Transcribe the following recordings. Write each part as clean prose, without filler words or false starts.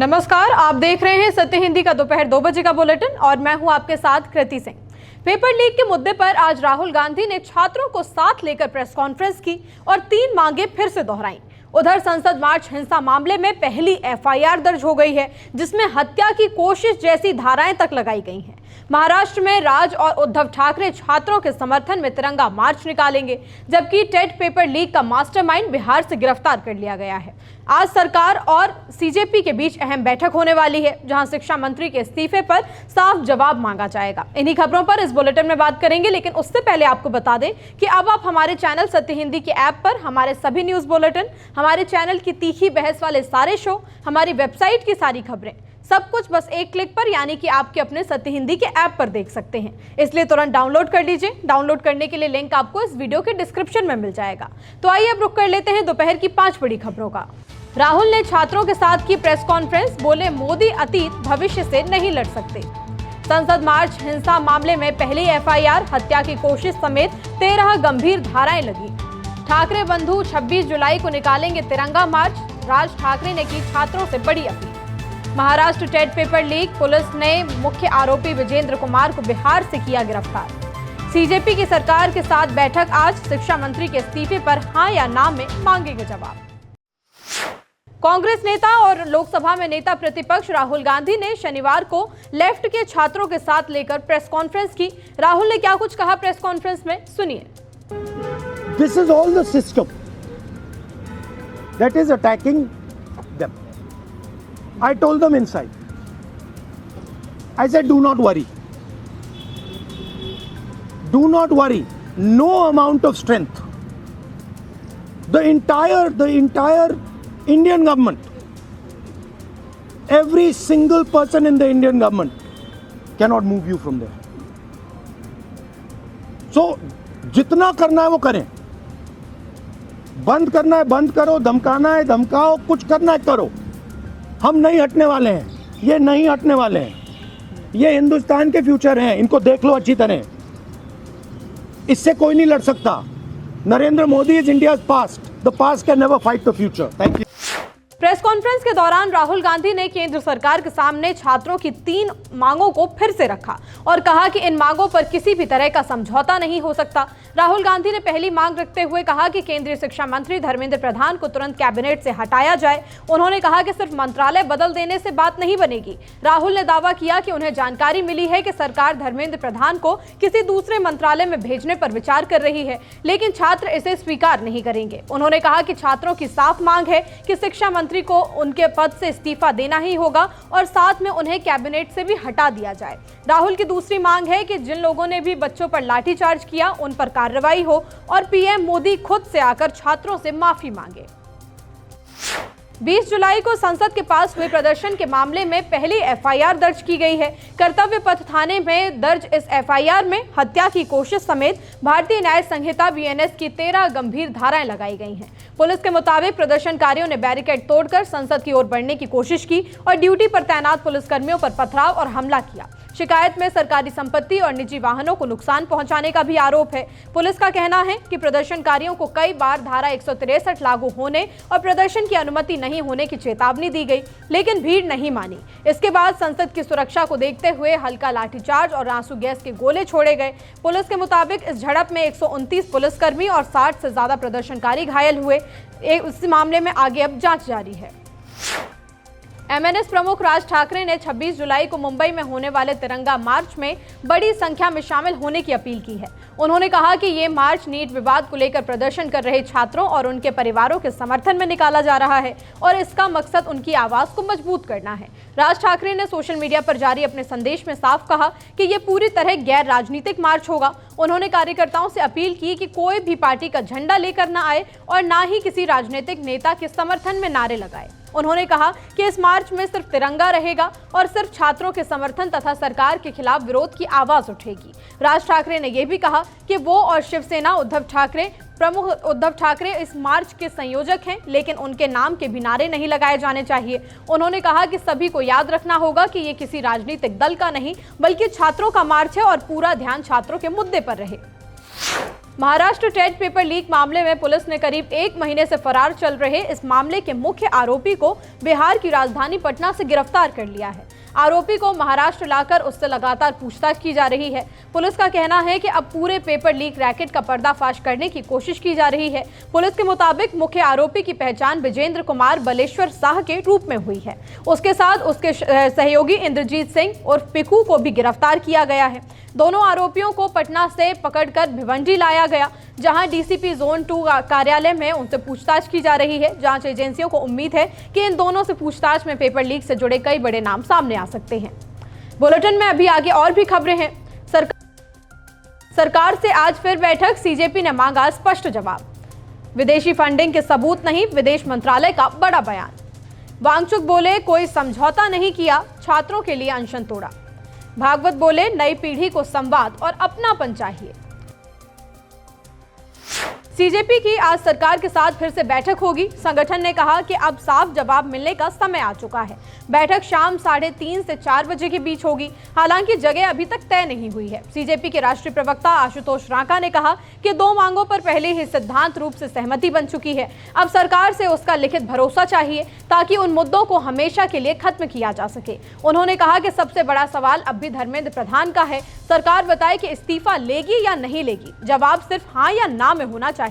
नमस्कार, आप देख रहे हैं सत्य हिंदी का दोपहर 2 बजे का बुलेटिन और मैं हूं आपके साथ कृति सिंह। पेपर लीक के मुद्दे पर आज राहुल गांधी ने छात्रों को साथ लेकर प्रेस कॉन्फ्रेंस की और 3 मांगे फिर से दोहराई। उधर संसद मार्च हिंसा मामले में पहली एफआईआर दर्ज हो गई है, जिसमें हत्या की कोशिश जैसी धाराएं तक लगाई गई हैं। महाराष्ट्र में राज और उद्धव ठाकरे छात्रों के समर्थन में तिरंगा मार्च निकालेंगे, जबकि टेट पेपर लीक का मास्टरमाइंड बिहार से गिरफ्तार कर लिया गया है। आज सरकार और सीजेपी के बीच अहम बैठक होने वाली है, जहां शिक्षा मंत्री के इस्तीफे पर साफ जवाब मांगा जाएगा। इन्हीं खबरों पर इस बुलेटिन में बात करेंगे, लेकिन उससे पहले आपको बता दें कि अब आप हमारे चैनल सत्य हिंदी के ऐप पर हमारे सभी न्यूज बुलेटिन, हमारे चैनल की तीखी बहस वाले सारे शो, हमारी वेबसाइट की सारी खबरें, सब कुछ बस एक क्लिक पर यानी कि आपके अपने सत्य हिंदी के ऐप पर देख सकते हैं। इसलिए तुरंत डाउनलोड कर लीजिए। डाउनलोड करने के लिए लिंक आपको इस वीडियो के डिस्क्रिप्शन में मिल जाएगा। तो आइए अब रुक कर लेते हैं दोपहर की 5 बड़ी खबरों का। राहुल ने छात्रों के साथ की प्रेस कॉन्फ्रेंस, बोले मोदी अतीत भविष्य से नहीं लड़ सकते। संसद मार्च हिंसा मामले में पहली एफआईआर, हत्या की कोशिश समेत 13 गंभीर धाराएं लगी। ठाकरे बंधु 26 जुलाई को निकालेंगे तिरंगा मार्च, राज ठाकरे ने की छात्रों से बड़ी अपील। Maharashtra TET paper leak, police ने मुख्य आरोपी विजेंद्र कुमार को बिहार से किया गिरफ्तार। सीजेपी की सरकार के साथ बैठक आज, शिक्षा मंत्री के इस्तीफे पर हां या ना में मांगेंगे जवाब। कांग्रेस नेता और लोकसभा में नेता प्रतिपक्ष राहुल गांधी ने शनिवार को लेफ्ट के छात्रों के साथ लेकर प्रेस कॉन्फ्रेंस की। राहुल ने क्या कुछ कहा प्रेस कॉन्फ्रेंस में, सुनिए। This is all the system that is attacking them. I told them inside. I said, do not worry. Do not worry. No amount of strength. The entire Indian government, every single person in the Indian government cannot move you from there. So, जितना करना है वो करें। बंद करना है बंद करो, धमकाना है धमकाओ, कुछ करना है करो। हम नहीं हटने वाले हैं, ये नहीं हटने वाले हैं। ये हिंदुस्तान के फ्यूचर हैं, इनको देख लो अच्छी तरह। इससे कोई नहीं लड़ सकता। Narendra Modi is India's past, the past can never fight the future. Thank you. Press conference के दौरान राहुल गांधी ने केंद्र सरकार के सामने छात्रों की 3 मांगों को फिर से रखा और कहा कि इन मांगों पर किसी भी तरह का समझौता नहीं हो सकता। राहुल गांधी ने पहली मांग रखते हुए कहा कि केंद्रीय शिक्षा मंत्री धर्मेंद्र प्रधान को तुरंत कैबिनेट से हटाया जाए। उन्होंने कहा कि सिर्फ मंत्रालय बदल देने से बात नहीं बनेगी। राहुल ने दावा किया कि उन्हें जानकारी मिली है कि सरकार धर्मेंद्र प्रधान को किसी दूसरे मंत्रालय में भेजने पर विचार कर रही है, लेकिन छात्र इसे स्वीकार नहीं करेंगे। उन्होंने कहा कि छात्रों की साफ मांग है कि शिक्षा मंत्री को उनके पद से इस्तीफा देना ही होगा और साथ में उन्हें कैबिनेट से भी हटा दिया जाए। राहुल की दूसरी मांग है कि जिन लोगों ने भी बच्चों पर लाठीचार्ज किया उन पर कार्रवाई हो और पीएम मोदी खुद से आकर छात्रों से माफी मांगे। 20 जुलाई को संसद के पास हुए प्रदर्शन के मामले में पहली एफआईआर दर्ज की गई है। कर्तव्य पथ थाने में दर्ज इस एफआईआर में हत्या की कोशिश समेत भारतीय न्याय संहिता बीएनएस की 13 गंभीर धाराएं लगाई गई हैं। पुलिस के मुताबिक प्रदर्शनकारियों ने बैरिकेड तोड़कर संसद की ओर बढ़ने की कोशिश की और ड्यूटी पर तैनात पुलिसकर्मियों पर पथराव और हमला किया। शिकायत में सरकारी संपत्ति और निजी वाहनों को नुकसान पहुंचाने का भी आरोप है। पुलिस का कहना है कि प्रदर्शनकारियों को कई बार धारा 163 लागू होने और प्रदर्शन की अनुमति नहीं होने की चेतावनी दी गई, लेकिन भीड़ नहीं मानी। इसके बाद संसद की सुरक्षा को देखते हुए हल्का लाठीचार्ज और आंसू गैस के गोले छोड़े गए। पुलिस के मुताबिक इस झड़प में 129 पुलिसकर्मी और 60 से ज्यादा प्रदर्शनकारी घायल हुए। इस मामले में आगे अब जांच जारी है। एमएनएस प्रमुख राज ठाकरे ने 26 जुलाई को मुंबई में होने वाले तिरंगा मार्च में बड़ी संख्या में शामिल होने की अपील की है। उन्होंने कहा कि ये मार्च नीट विवाद को लेकर प्रदर्शन कर रहे छात्रों और उनके परिवारों के समर्थन में निकाला जा रहा है और इसका मकसद उनकी आवाज को मजबूत करना है। राज ठाकरे ने सोशल मीडिया पर जारी अपने संदेश में साफ कहा कि ये पूरी तरह गैर राजनीतिक मार्च होगा। उन्होंने कार्यकर्ताओं से अपील की कि कोई भी पार्टी का झंडा लेकर न आए और न ही किसी राजनीतिक नेता के समर्थन में नारे लगाए। उन्होंने कहा कि इस मार्च में सिर्फ तिरंगा रहेगा और सिर्फ छात्रों के समर्थन तथा सरकार के खिलाफ विरोध की आवाज उठेगी। राज ठाकरे ने यह भी कहा कि वो और शिवसेना प्रमुख उद्धव ठाकरे इस मार्च के संयोजक हैं, लेकिन उनके नाम के भी नारे नहीं लगाए जाने चाहिए। उन्होंने कहा कि सभी को याद रखना होगा कि ये किसी राजनीतिक दल का नहीं बल्कि छात्रों का मार्च है और पूरा ध्यान छात्रों के मुद्दे पर रहे। महाराष्ट्र टेट पेपर लीक मामले में पुलिस ने करीब 1 महीने से फरार चल रहे इस मामले के मुख्य आरोपी को बिहार की राजधानी पटना से गिरफ्तार कर लिया है। आरोपी को महाराष्ट्र लाकर उससे लगातार पूछताछ की जा रही है। पुलिस का कहना है कि अब पूरे पेपर लीक रैकेट का पर्दाफाश करने की कोशिश की जा रही है। पुलिस के मुताबिक मुख्य आरोपी की पहचान विजेंद्र कुमार बलेश्वर साह के रूप में हुई है। उसके साथ उसके सहयोगी इंद्रजीत सिंह और पिकू को भी गिरफ्तार किया गया है। दोनों आरोपियों को पटना से पकड़कर भिवंडी लाया गया, जहां डीसीपी जोन 2 कार्यालय में उनसे पूछताछ की जा रही है। जांच एजेंसियों को उम्मीद है कि इन दोनों से पूछताछ में पेपर लीक से जुड़े कई बड़े नाम सामने आ सकते हैं। बुलेटिन में अभी आगे और भी खबरें हैं। सरकार से आज फिर बैठक, सीजेपी ने मांगा स्पष्ट जवाब। विदेशी फंडिंग के सबूत नहीं, विदेश मंत्रालय का बड़ा बयान। वांगचुक बोले कोई समझौता नहीं किया, छात्रों के लिए अनशन तोड़ा। भागवत बोले नई पीढ़ी को संवाद और अपनापन चाहिए। सीजेपी की आज सरकार के साथ फिर से बैठक होगी। संगठन ने कहा कि अब साफ जवाब मिलने का समय आ चुका है। बैठक शाम 3:30 से 4 बजे के बीच होगी। हालांकि जगह अभी तक तय नहीं हुई है। सीजेपी के राष्ट्रीय प्रवक्ता आशुतोष रांका ने कहा कि 2 मांगों पर पहले ही सिद्धांत रूप से सहमति बन चुकी है। अब सरकार से उसका लिखित भरोसा चाहिए ताकि उन मुद्दों को हमेशा के लिए खत्म किया जा सके। उन्होंने कहा कि सबसे बड़ा सवाल अब भी धर्मेंद्र प्रधान का है। सरकार बताए कि इस्तीफा लेगी या नहीं लेगी, जवाब सिर्फ हाँ या ना में होना चाहिए।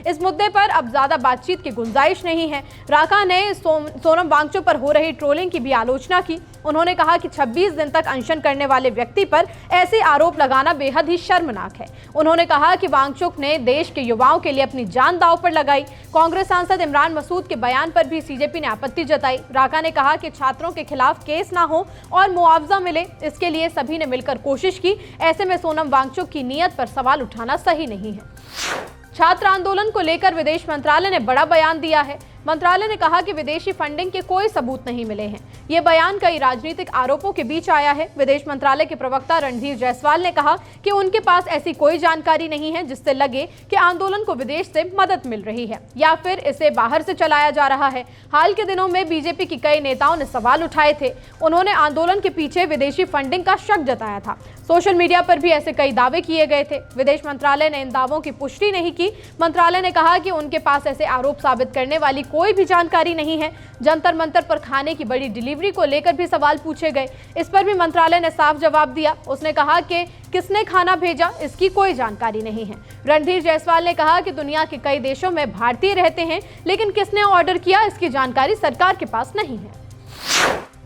इस मुद्दे पर अब ज्यादा बातचीत की गुंजाइश नहीं है। राका ने सोनम वांगचुक पर हो रही ट्रोलिंग की भी आलोचना की। उन्होंने कहा कि 26 दिन तक अनशन करने वाले व्यक्ति पर ऐसे आरोप लगाना बेहद ही शर्मनाक है। उन्होंने कहा कि वांगचुक ने देश के युवाओं के लिए अपनी जान दांव पर लगाई। कांग्रेस सांसद इमरान मसूद के बयान पर भी सीजेपी ने आपत्ति जताई। राका ने कहा कि छात्रों के खिलाफ केस ना हो और मुआवजा मिले, इसके लिए सभी ने मिलकर कोशिश की। ऐसे में सोनम वांगचुक की नीयत पर सवाल उठाना सही नहीं है। छात्र आंदोलन को लेकर विदेश मंत्रालय ने बड़ा बयान दिया है। मंत्रालय ने कहा कि विदेशी फंडिंग के कोई सबूत नहीं मिले हैं। ये बयान कई राजनीतिक आरोपों के बीच आया है। विदेश मंत्रालय के प्रवक्ता रणधीर जायसवाल ने कहा कि उनके पास ऐसी कोई जानकारी नहीं है जिससे लगे कि आंदोलन को विदेश से मदद मिल रही है या फिर इसे बाहर से चलाया जा रहा है। हाल के दिनों में बीजेपी की कई नेताओं ने सवाल उठाए थे। उन्होंने आंदोलन के पीछे विदेशी फंडिंग का शक जताया था। सोशल मीडिया पर भी ऐसे कई दावे किए गए थे। विदेश मंत्रालय ने इन दावों की पुष्टि नहीं की। मंत्रालय ने कहा कि उनके पास ऐसे आरोप साबित करने वाली कोई भी जानकारी नहीं है। जंतर मंतर पर खाने की बड़ी डिलीवरी को लेकर भी सवाल पूछे गए। इस पर भी मंत्रालय ने साफ जवाब दिया। उसने कहा कि किसने खाना भेजा इसकी कोई जानकारी नहीं है। रणधीर जायसवाल ने कहा कि दुनिया के कई देशों में भारतीय रहते हैं, लेकिन किसने ऑर्डर किया इसकी जानकारी सरकार के पास नहीं है।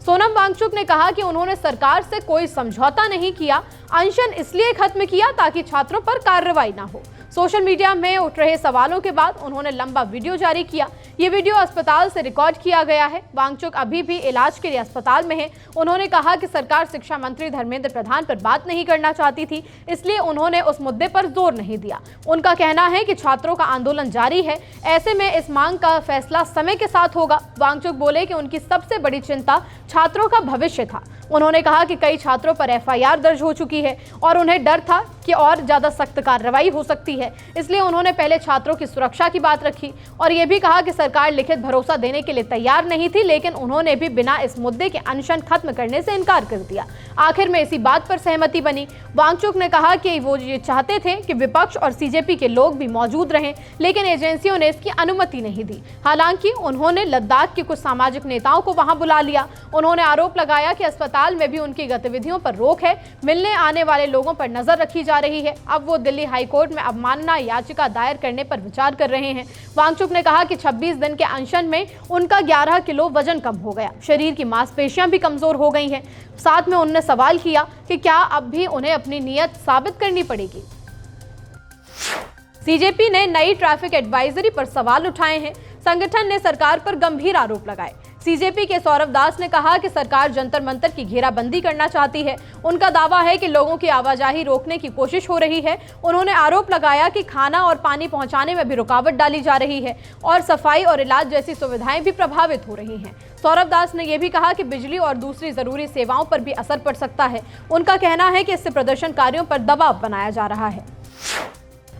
सोनम वांगचुक ने कहा कि उन्होंने सरकार से कोई समझौता नहीं किया, अनशन इसलिए खत्म किया ताकि छात्रों पर कार्रवाई ना हो। सोशल मीडिया में उठ रहे सवालों के बाद उन्होंने लंबा वीडियो जारी किया। ये वीडियो अस्पताल से रिकॉर्ड किया गया है। वांगचुक अभी भी इलाज के लिए अस्पताल में है। उन्होंने कहा कि सरकार शिक्षा मंत्री धर्मेंद्र प्रधान पर बात नहीं करना चाहती थी, इसलिए उन्होंने उस मुद्दे पर जोर नहीं दिया। उनका कहना है कि छात्रों का आंदोलन जारी है, ऐसे में इस मांग का फैसला समय के साथ होगा। वांगचुक बोले कि उनकी सबसे बड़ी चिंता छात्रों का भविष्य था। उन्होंने कहा कि कई छात्रों पर एफआईआर दर्ज हो चुकी है और उन्हें डर था कि और ज्यादा सख्त कार्रवाई हो सकती है, इसलिए उन्होंने पहले छात्रों की सुरक्षा की बात रखी और ये भी कहा कि सरकार लिखित भरोसा देने के लिए तैयार नहीं थी, लेकिन उन्होंने भी बिना इस मुद्दे के अनशन खत्म करने से इनकार कर दिया। आखिर में इसी बात पर सहमति बनी। वांगचुक ने कहा कि वो ये चाहते थे कि विपक्ष और सीजेपी के लोग भी मौजूद रहें, लेकिन एजेंसियों ने इसकी अनुमति नहीं दी। हालांकि उन्होंने लद्दाख के कुछ सामाजिक नेताओं को वहां बुला लिया। उन्होंने आरोप लगाया कि अस्पताल में भी उनकी गतिविधियों पर रोक है, मिलने आने वाले लोगों पर नजर रखी जा रही है। अब वो दिल्ली हाईकोर्ट में अवमानना याचिका दायर करने पर विचार कर रहे हैं। वांगचुक ने कहा कि 26 दिन के अनशन में उनका 11 किलो वजन कम हो गया, शरीर की मांसपेशियां भी कमजोर हो गई हैं। साथ में उन्होंने सवाल किया कि क्या अब भी उन्हें अपनी नीयत साबित करनी पड़ेगी। सीजेपी ने नई ट्रैफिक एडवाइजरी पर सवाल उठाए हैं। संगठन ने सरकार पर गंभीर आरोप लगाए। सीजेपी के सौरभ दास ने कहा कि सरकार जंतर मंतर की घेराबंदी करना चाहती है। उनका दावा है कि लोगों की आवाजाही रोकने की कोशिश हो रही है। उन्होंने आरोप लगाया कि खाना और पानी पहुंचाने में भी रुकावट डाली जा रही है और सफाई और इलाज जैसी सुविधाएं भी प्रभावित हो रही हैं। सौरभ दास ने यह भी कहा कि बिजली और दूसरी जरूरी सेवाओं पर भी असर पड़ सकता है। उनका कहना है कि इससे प्रदर्शनकारियों पर दबाव बनाया जा रहा है।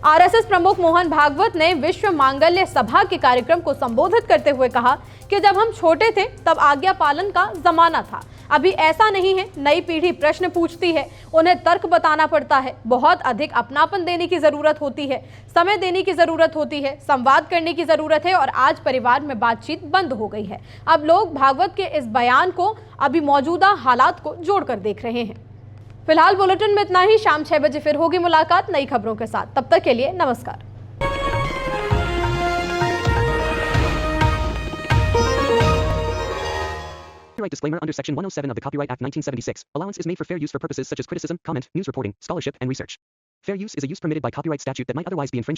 आरएसएस प्रमुख मोहन भागवत ने विश्व मांगल्य सभा के कार्यक्रम को संबोधित करते हुए कहा कि जब हम छोटे थे तब आज्ञा पालन का जमाना था, अभी ऐसा नहीं है, नई पीढ़ी प्रश्न पूछती है, उन्हें तर्क बताना पड़ता है, बहुत अधिक अपनापन देने की जरूरत होती है, समय देने की जरूरत होती है, संवाद करने की जरूरत है और आज परिवार में बातचीत बंद हो गई है। अब लोग भागवत के इस बयान को अभी मौजूदा हालात को जोड़कर देख रहे हैं। फिलहाल बुलेटिन में इतना ही। शाम 6 बजे फिर होगी मुलाकात नई खबरों के साथ। तब तक के लिए नमस्कार। Copyright disclaimer under Section 107 of the Copyright Act 1976. Allowance is made for fair use for purposes such as criticism, comment, news reporting, scholarship, and research. Fair use is a use permitted by copyright statute that might otherwise be infringing.